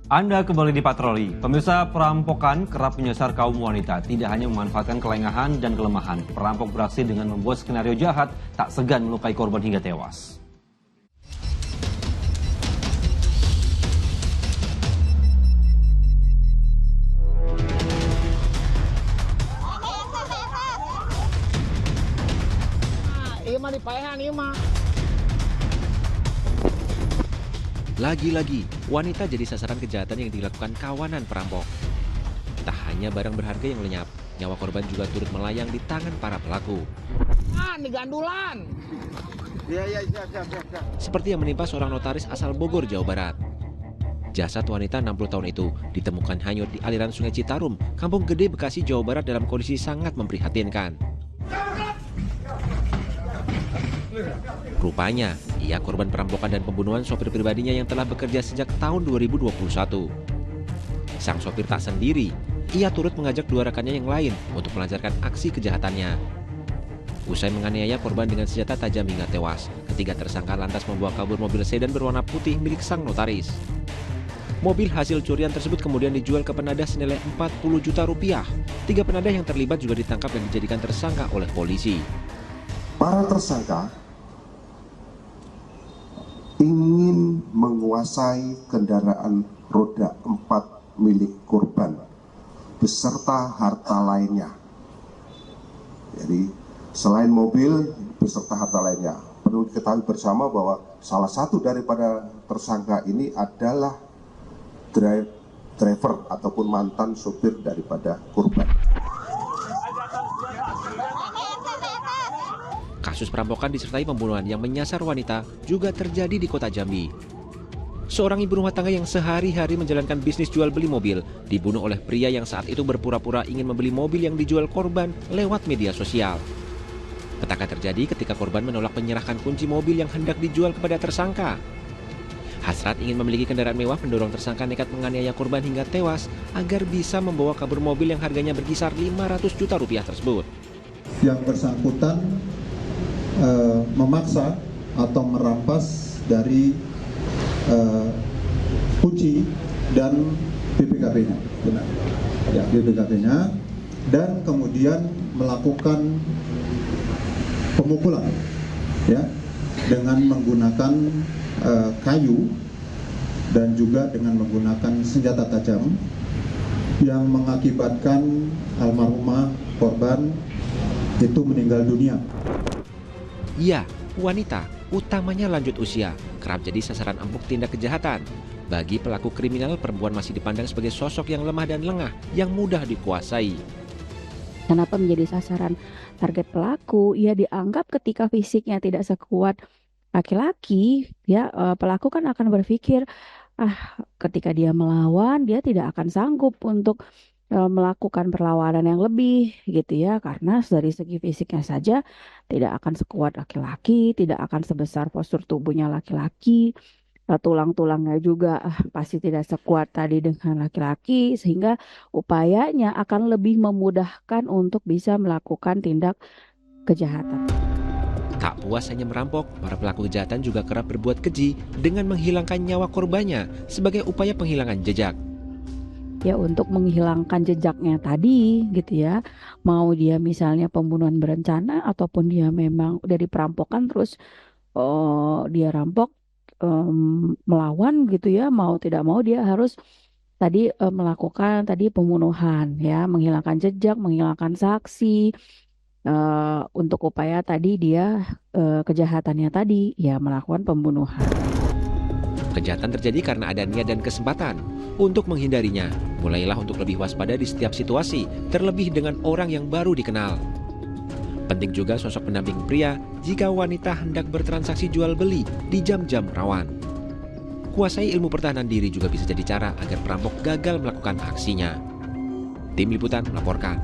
Anda kembali di Patroli. Pemirsa, perampokan kerap menyasar kaum wanita. Tidak hanya memanfaatkan kelengahan dan kelemahan, perampok beraksi dengan membuat skenario jahat, tak segan melukai korban hingga tewas. Lagi-lagi, wanita jadi sasaran kejahatan yang dilakukan kawanan perampok. Tak hanya barang berharga yang lenyap, nyawa korban juga turut melayang di tangan para pelaku. Ini gandulan. Siap. Seperti yang menimpa seorang notaris asal Bogor, Jawa Barat. Jasad wanita 60 tahun itu ditemukan hanyut di aliran Sungai Citarum, Kampung Gede, Bekasi, Jawa Barat dalam kondisi sangat memprihatinkan. Rupanya, ia korban perampokan dan pembunuhan sopir pribadinya yang telah bekerja sejak tahun 2021. Sang sopir tak sendiri, ia turut mengajak dua rekannya yang lain untuk melancarkan aksi kejahatannya. Usai menganiaya korban dengan senjata tajam hingga tewas, ketiga tersangka lantas membawa kabur mobil sedan berwarna putih milik sang notaris. Mobil hasil curian tersebut kemudian dijual ke penadah senilai 40 juta rupiah. Tiga penadah yang terlibat juga ditangkap dan dijadikan tersangka oleh polisi. Para tersangka ingin menguasai kendaraan roda 4 milik korban beserta harta lainnya. Jadi selain mobil beserta harta lainnya, perlu diketahui bersama bahwa salah satu daripada tersangka ini adalah driver ataupun mantan sopir daripada korban. Kasus perampokan disertai pembunuhan yang menyasar wanita juga terjadi di kota Jambi. Seorang ibu rumah tangga yang sehari-hari menjalankan bisnis jual beli mobil dibunuh oleh pria yang saat itu berpura-pura ingin membeli mobil yang dijual korban lewat media sosial. Petaka terjadi ketika korban menolak menyerahkan kunci mobil yang hendak dijual kepada tersangka. Hasrat ingin memiliki kendaraan mewah mendorong tersangka nekat menganiaya korban hingga tewas agar bisa membawa kabur mobil yang harganya berkisar 500 juta rupiah tersebut. Yang bersangkutan memaksa atau merampas dari kunci dan BPKB-nya, benar, ya, BPKB-nya, dan kemudian melakukan pemukulan, ya, dengan menggunakan kayu dan juga dengan menggunakan senjata tajam yang mengakibatkan almarhumah korban itu meninggal dunia. Ya, wanita, utamanya lanjut usia, kerap jadi sasaran empuk tindak kejahatan. Bagi pelaku kriminal, perempuan masih dipandang sebagai sosok yang lemah dan lengah, yang mudah dikuasai. Kenapa menjadi sasaran target pelaku? Ia dianggap ketika fisiknya tidak sekuat laki-laki, ya pelaku kan akan berpikir, ketika dia melawan, dia tidak akan sanggup untuk melakukan perlawanan yang lebih gitu ya, karena dari segi fisiknya saja tidak akan sekuat laki-laki, tidak akan sebesar postur tubuhnya laki-laki, tulang-tulangnya juga pasti tidak sekuat tadi dengan laki-laki, sehingga upayanya akan lebih memudahkan untuk bisa melakukan tindak kejahatan. Tak puas hanya merampok, para pelaku kejahatan juga kerap berbuat keji dengan menghilangkan nyawa korbannya sebagai upaya penghilangan jejak. Ya, untuk menghilangkan jejaknya tadi gitu ya, mau dia misalnya pembunuhan berencana ataupun dia memang udah diperampokan terus dia rampok melawan gitu ya, mau tidak mau dia harus tadi melakukan tadi pembunuhan ya, menghilangkan jejak, menghilangkan saksi, untuk upaya tadi dia kejahatannya tadi ya melakukan pembunuhan. Kejahatan terjadi karena ada niat dan kesempatan. Untuk menghindarinya, mulailah untuk lebih waspada di setiap situasi, terlebih dengan orang yang baru dikenal. Penting juga sosok pendamping pria jika wanita hendak bertransaksi jual beli di jam-jam rawan. Kuasai ilmu pertahanan diri juga bisa jadi cara agar perampok gagal melakukan aksinya. Tim Liputan melaporkan.